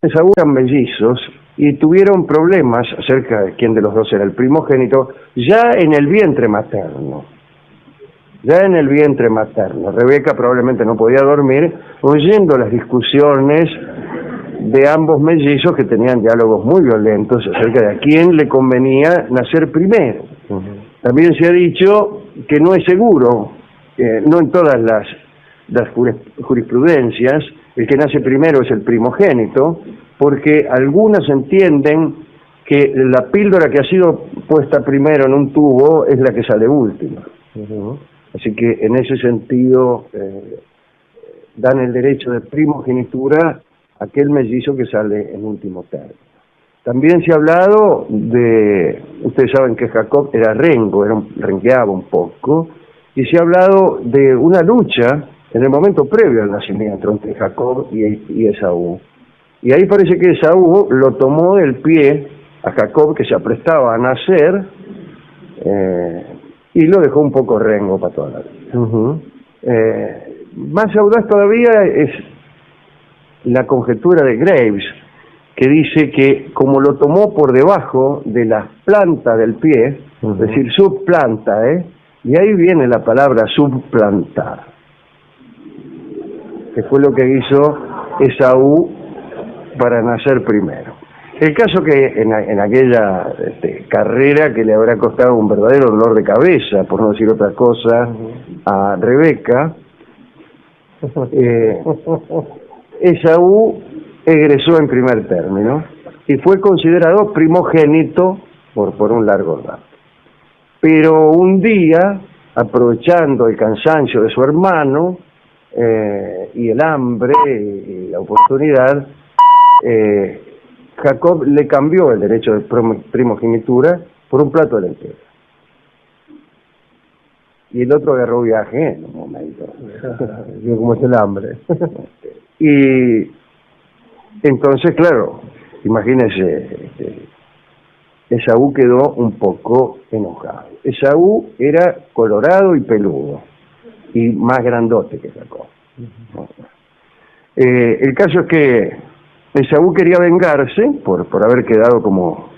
Esaú eran mellizos y tuvieron problemas acerca de quién de los dos era el primogénito ya en el vientre materno. Ya en el vientre materno. Rebeca probablemente no podía dormir oyendo las discusiones de ambos mellizos, que tenían diálogos muy violentos acerca de a quién le convenía nacer primero. También se ha dicho que no es seguro, no en todas las jurisprudencias, el que nace primero es el primogénito, porque algunas entienden que la píldora que ha sido puesta primero en un tubo es la que sale última. Así que en ese sentido dan el derecho de primogenitura a aquel mellizo que sale en último término. También se ha hablado de, ustedes saben que Jacob era rengo, rengueaba un poco, y se ha hablado de una lucha en el momento previo al nacimiento entre Jacob y Esaú. Y ahí parece que Esaú lo tomó del pie a Jacob, que se aprestaba a nacer, y lo dejó un poco rengo para toda la vida. Más audaz todavía es la conjetura de Graves, que dice que como lo tomó por debajo de las plantas del pie, es decir, subplanta, y ahí viene la palabra subplantar, que fue lo que hizo Esaú para nacer primero. El caso que en aquella carrera que le habrá costado un verdadero dolor de cabeza, por no decir otra cosa, a Rebeca, Esaú egresó en primer término y fue considerado primogénito por un largo rato. Pero un día, aprovechando el cansancio de su hermano y el hambre y la oportunidad, Jacob le cambió el derecho de primogenitura por un plato de lentejas. Y el otro agarró viaje en un momento. Vio cómo es el hambre. Y entonces, claro, imagínense, Esaú quedó un poco enojado. Esaú era colorado y peludo, y más grandote que Jacob. El caso es que Esaú quería vengarse por haber quedado como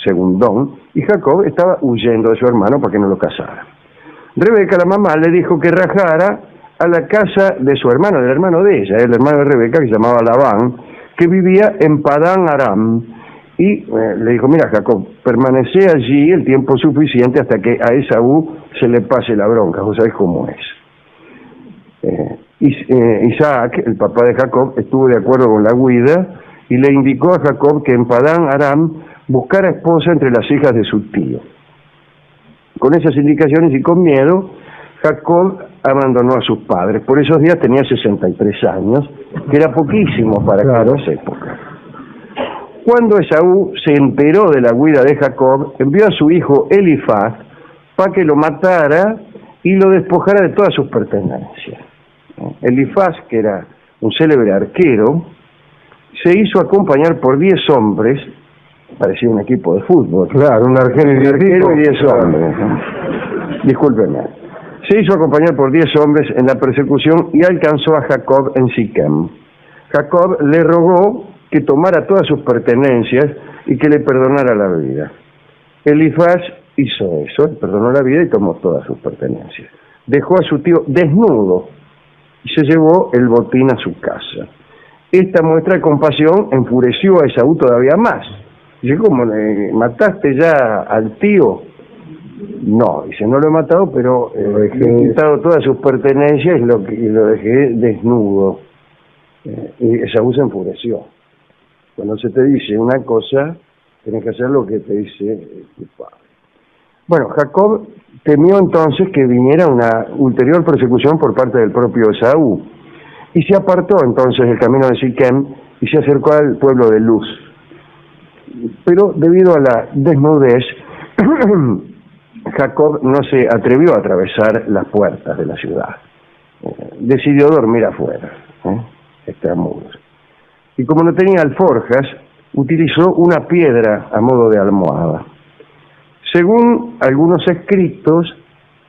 segundón, y Jacob estaba huyendo de su hermano para que no lo casara. Rebeca, la mamá, le dijo que rajara a la casa de su hermano, del hermano de ella, el hermano de Rebeca, que se llamaba Labán, que vivía en Padán Aram, y le dijo: mira, Jacob, permanece allí el tiempo suficiente hasta que a Esaú se le pase la bronca, vos sabés cómo es. Isaac, el papá de Jacob, estuvo de acuerdo con la huida y le indicó a Jacob que en Padán Aram buscara esposa entre las hijas de su tío. Con esas indicaciones y con miedo, Jacob abandonó a sus padres. Por esos días tenía 63 años, que era poquísimo para aquellas épocas. Cuando Esaú se enteró de la huida de Jacob, envió a su hijo Elifaz para que lo matara y lo despojara de todas sus pertenencias. Elifaz, que era un célebre arquero, se hizo acompañar por 10 hombres, parecía un equipo de fútbol. Claro, un arquero y 10 hombres. Discúlpenme. Se hizo acompañar por 10 hombres en la persecución y alcanzó a Jacob en Siquem. Jacob le rogó que tomara todas sus pertenencias y que le perdonara la vida. Elifaz hizo eso, perdonó la vida y tomó todas sus pertenencias. Dejó a su tío desnudo y se llevó el botín a su casa. Esta muestra de compasión enfureció a Esaú todavía más. Dice: ¿cómo, mataste ya al tío? No, dice, no lo he matado, pero le he quitado todas sus pertenencias y lo dejé desnudo. Y Esaú se enfureció. Cuando se te dice una cosa, tienes que hacer lo que te dice tu padre. Bueno, Jacob temió entonces que viniera una ulterior persecución por parte del propio Esaú, y se apartó entonces del camino de Siquem y se acercó al pueblo de Luz. Pero debido a la desnudez, Jacob no se atrevió a atravesar las puertas de la ciudad. Decidió dormir afuera, extramuros. Y como no tenía alforjas, utilizó una piedra a modo de almohada. Según algunos escritos,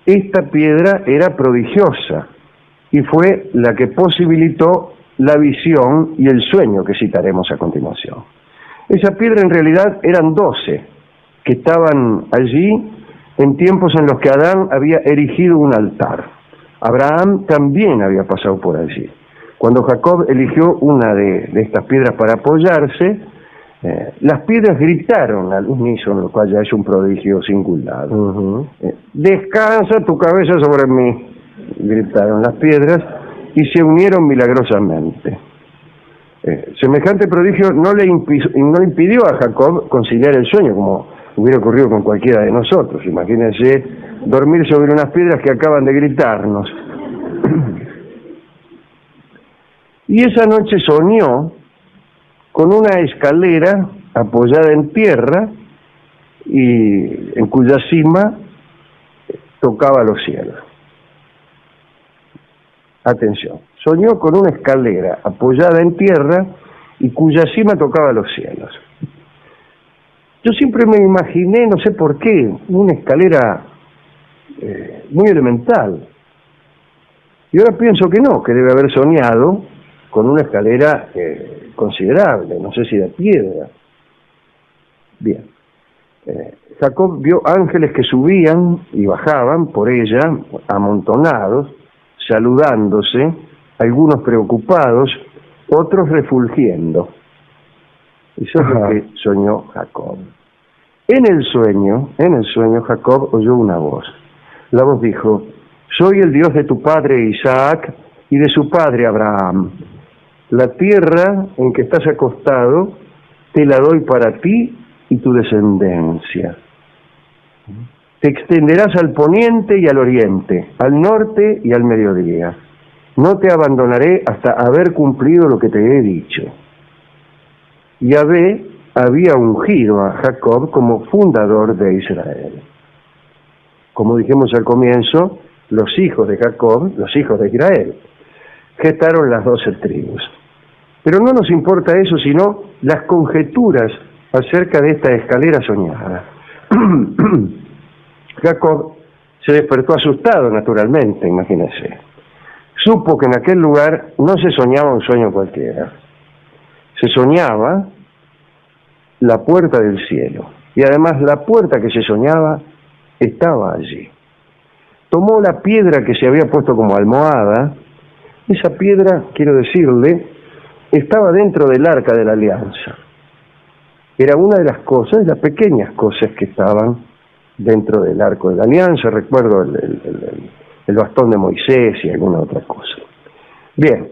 esta piedra era prodigiosa y fue la que posibilitó la visión y el sueño que citaremos a continuación. Esa piedra en realidad eran 12 que estaban allí en tiempos en los que Adán había erigido un altar. Abraham también había pasado por allí. Cuando Jacob eligió una de estas piedras para apoyarse, las piedras gritaron al unísono, lo cual ya es un prodigio singular. Descansa tu cabeza sobre mí, gritaron las piedras, y se unieron milagrosamente. Semejante prodigio no le impidió a Jacob conciliar el sueño, como hubiera ocurrido con cualquiera de nosotros. Imagínense dormir sobre unas piedras que acaban de gritarnos. Y esa noche soñó con una escalera apoyada en tierra y en cuya cima tocaba los cielos. Atención, soñó con una escalera apoyada en tierra y cuya cima tocaba los cielos. Yo siempre me imaginé, no sé por qué, una escalera muy elemental. Y ahora pienso que no, que debe haber soñado con una escalera considerable, no sé si de piedra. Bien. Jacob vio ángeles que subían y bajaban por ella, amontonados, saludándose, algunos preocupados, otros refulgiendo. Eso es lo que soñó Jacob. En el sueño, Jacob oyó una voz. La voz dijo: soy el Dios de tu padre Isaac y de su padre Abraham. La tierra en que estás acostado te la doy para ti y tu descendencia. Te extenderás al poniente y al oriente, al norte y al mediodía. No te abandonaré hasta haber cumplido lo que te he dicho. Yahvé había ungido a Jacob como fundador de Israel. Como dijimos al comienzo, los hijos de Jacob, los hijos de Israel, gestaron las 12 tribus. Pero no nos importa eso, sino las conjeturas acerca de esta escalera soñada. Jacob se despertó asustado, naturalmente, imagínense. Supo que en aquel lugar no se soñaba un sueño cualquiera. Se soñaba la puerta del cielo. Y además la puerta que se soñaba estaba allí. Tomó la piedra que se había puesto como almohada. Esa piedra, quiero decirle, estaba dentro del arca de la alianza. Era una de las cosas, las pequeñas cosas que estaban dentro del arco de la alianza. Recuerdo el bastón de Moisés y alguna otra cosa. Bien,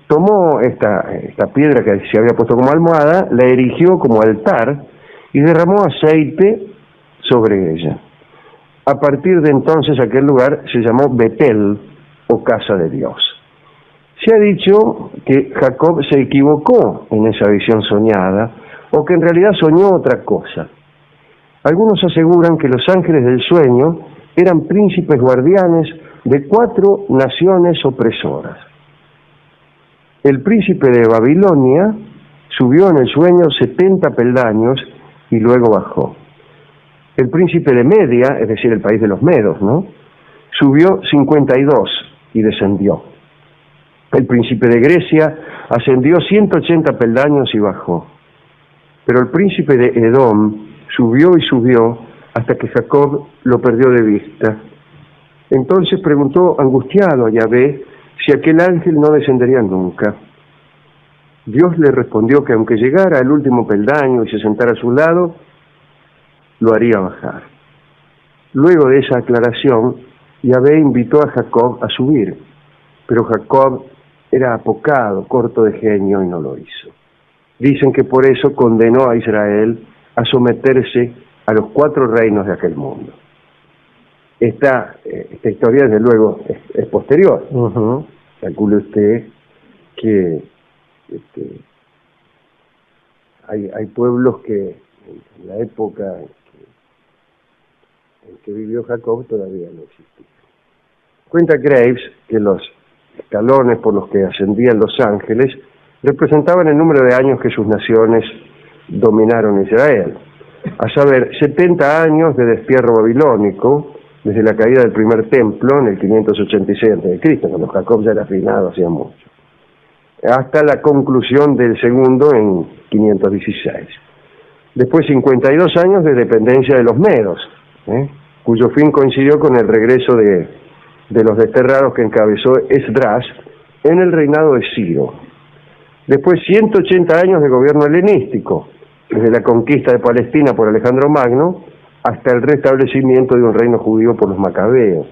tomó esta piedra que se había puesto como almohada, la erigió como altar y derramó aceite sobre ella. A partir de entonces aquel lugar se llamó Betel, o casa de Dios. Se ha dicho que Jacob se equivocó en esa visión soñada, o que en realidad soñó otra cosa. Algunos aseguran que los ángeles del sueño eran príncipes guardianes de 4 naciones opresoras. El príncipe de Babilonia subió en el sueño 70 peldaños y luego bajó. El príncipe de Media, es decir, el país de los medos, ¿no?, subió 52 y descendió. El príncipe de Grecia ascendió 180 peldaños y bajó. Pero el príncipe de Edom subió y subió hasta que Jacob lo perdió de vista. Entonces preguntó angustiado a Yahvé si aquel ángel no descendería nunca. Dios le respondió que aunque llegara al último peldaño y se sentara a su lado, lo haría bajar. Luego de esa aclaración, Yahvé invitó a Jacob a subir, pero Jacob era apocado, corto de genio y no lo hizo. Dicen que por eso condenó a Israel a someterse a los 4 reinos de aquel mundo. Esta historia, desde luego, es posterior. Calcule usted que hay pueblos que en la época en que vivió Jacob todavía no existían. Cuenta Graves que los escalones por los que ascendían los ángeles representaban el número de años que sus naciones dominaron Israel, a saber, 70 años de destierro babilónico, desde la caída del primer templo en el 586 a.C., cuando Jacob ya era reinado hacía mucho. hasta la conclusión del segundo en 516. Después 52 años de dependencia de los medos, cuyo fin coincidió con el regreso de los desterrados que encabezó Esdras en el reinado de Ciro. Después 180 años de gobierno helenístico, desde la conquista de Palestina por Alejandro Magno hasta el restablecimiento de un reino judío por los macabeos.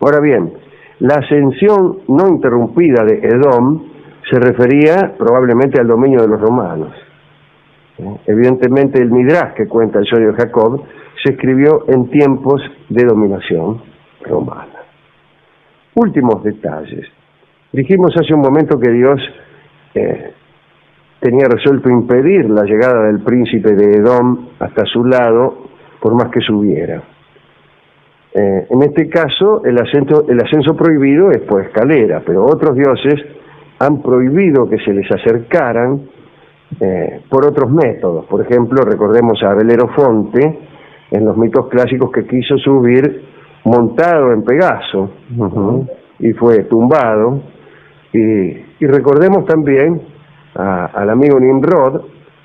Ahora bien, la ascensión no interrumpida de Edom se refería probablemente al dominio de los romanos. Evidentemente el Midrash que cuenta el sueño de Jacob se escribió en tiempos de dominación romana. Últimos detalles. Dijimos hace un momento que Dios tenía resuelto impedir la llegada del príncipe de Edom hasta su lado, por más que subiera. En este caso, el ascenso prohibido es por escalera, pero otros dioses han prohibido que se les acercaran por otros métodos. Por ejemplo, recordemos a Belerofonte, en los mitos clásicos, que quiso subir montado en Pegaso, y fue tumbado. Y recordemos también al amigo Nimrod,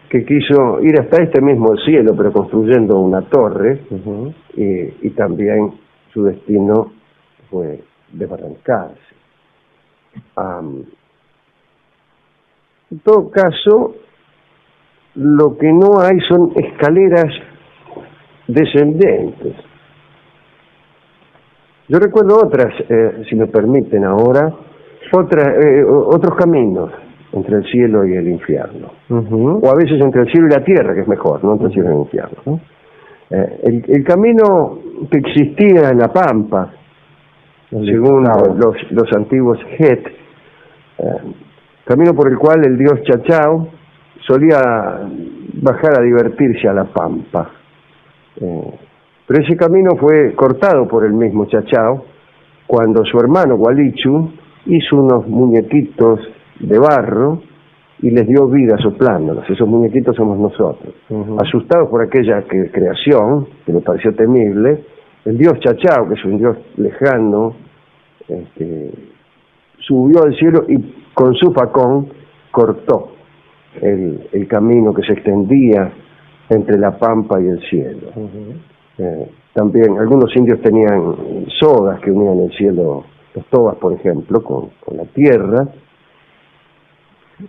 que quiso ir hasta este mismo cielo, pero construyendo una torre, y también su destino fue desbarrancarse. En todo caso, lo que no hay son escaleras descendentes. Yo recuerdo otras, si me permiten ahora, otros caminos entre el cielo y el infierno, o a veces entre el cielo y la tierra, que es mejor, no entre el cielo y el infierno. El camino que existía en la Pampa, según los antiguos Het, camino por el cual el dios Chachao solía bajar a divertirse a la Pampa. Pero ese camino fue cortado por el mismo Chachao cuando su hermano Gualichu hizo unos muñequitos de barro y les dio vida soplándolos. Esos muñequitos somos nosotros. Asustados por aquella creación, que le pareció temible, el dios Chachao, que es un dios lejano, subió al cielo y con su facón cortó el camino que se extendía entre la Pampa y el cielo. También algunos indios tenían sogas que unían el cielo, los tobas, por ejemplo, con la tierra,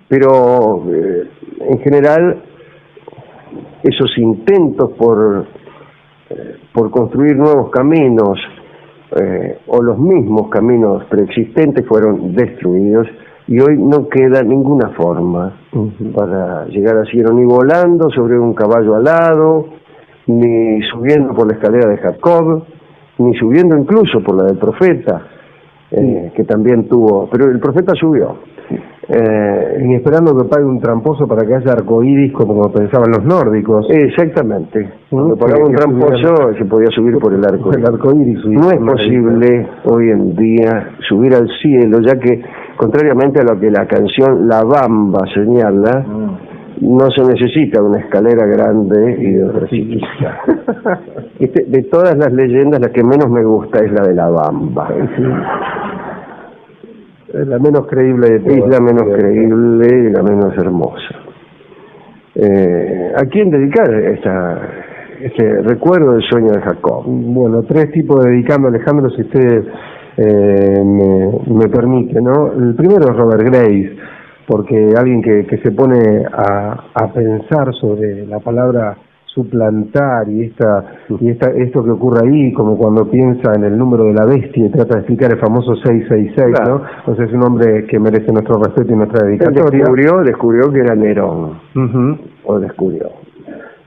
pero en general esos intentos por construir nuevos caminos o los mismos caminos preexistentes fueron destruidos, y hoy no queda ninguna forma para llegar al cielo, ni volando sobre un caballo alado, ni subiendo por la escalera de Jacob, ni subiendo incluso por la del profeta, que también tuvo, pero el profeta subió. Y esperando que pague un tramposo para que haya arcoíris como pensaban los nórdicos. Exactamente. Cuando pagaba un tramposo se podía subir por el arcoíris. No es posible hoy en día subir al cielo, ya que, contrariamente a lo que la canción La Bamba señala, no se necesita una escalera grande y de otra chiquita. De todas las leyendas, la que menos me gusta es la de La Bamba. Es la menos creíble de todas. Es la menos creíble y la menos hermosa. ¿A quién dedicar este recuerdo del sueño de Jacob? Bueno, tres tipos dedicando, Alejandro, si usted me permite, ¿no? El primero es Robert Grace, porque alguien que se pone a pensar sobre la palabra suplantar y esto que ocurre ahí, como cuando piensa en el número de la bestia y trata de explicar el famoso 666, claro, ¿no? Entonces es un hombre que merece nuestro respeto y nuestra dedicatoria. Descubrió que era Nerón,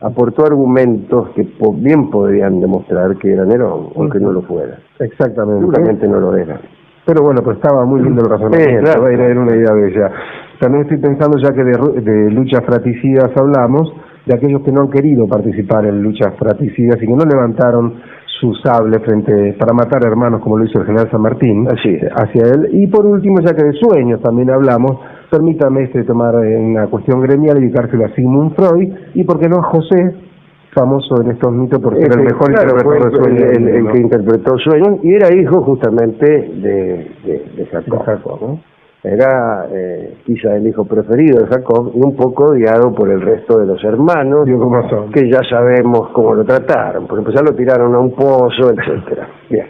aportó argumentos que bien podrían demostrar que era Nerón, aunque no lo fuera. Exactamente. Seguramente no lo era. Pero bueno, pues estaba muy lindo el razonamiento, claro. Era una idea bella. También estoy pensando, ya que de luchas fratricidas hablamos, de aquellos que no han querido participar en luchas fratricidas y que no levantaron su sable para matar hermanos, como lo hizo el general San Martín, hacia él. Y por último, ya que de sueños también hablamos, permítame tomar una cuestión gremial y dedicárselo a Sigmund Freud, y por qué no a José, famoso en estos mitos por ser el mejor intérprete de sueños. El que interpretó sueños, y era hijo justamente de Jacob, ¿no? Era quizá el hijo preferido de Jacob y un poco odiado por el resto de los hermanos, que ya sabemos cómo lo trataron. Por empezar, lo tiraron a un pozo, etcétera. Bien,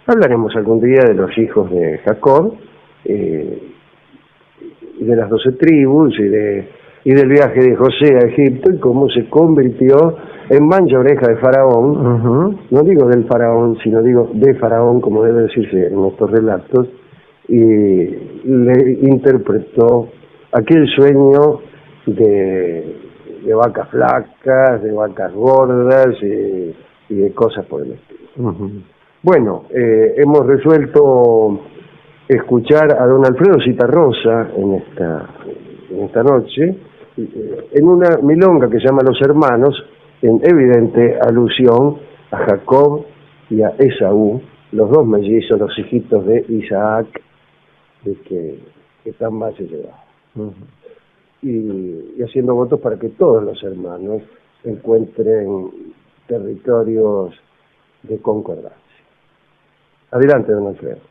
hablaremos algún día de los hijos de Jacob, y de las 12 tribus, y del viaje de José a Egipto, y cómo se convirtió en mancha oreja de Faraón. No digo del Faraón, sino digo de Faraón, como debe decirse en estos relatos, y le interpretó aquel sueño de vacas flacas, de vacas gordas, y de cosas por el estilo. Bueno, hemos resuelto escuchar a don Alfredo Zitarrosa en esta noche, en una milonga que se llama Los Hermanos, en evidente alusión a Jacob y a Esaú, los dos mellizos, los hijitos de Isaac, de que tan mal se llevaban. Y haciendo votos para que todos los hermanos encuentren territorios de concordancia. Adelante, don Alfredo.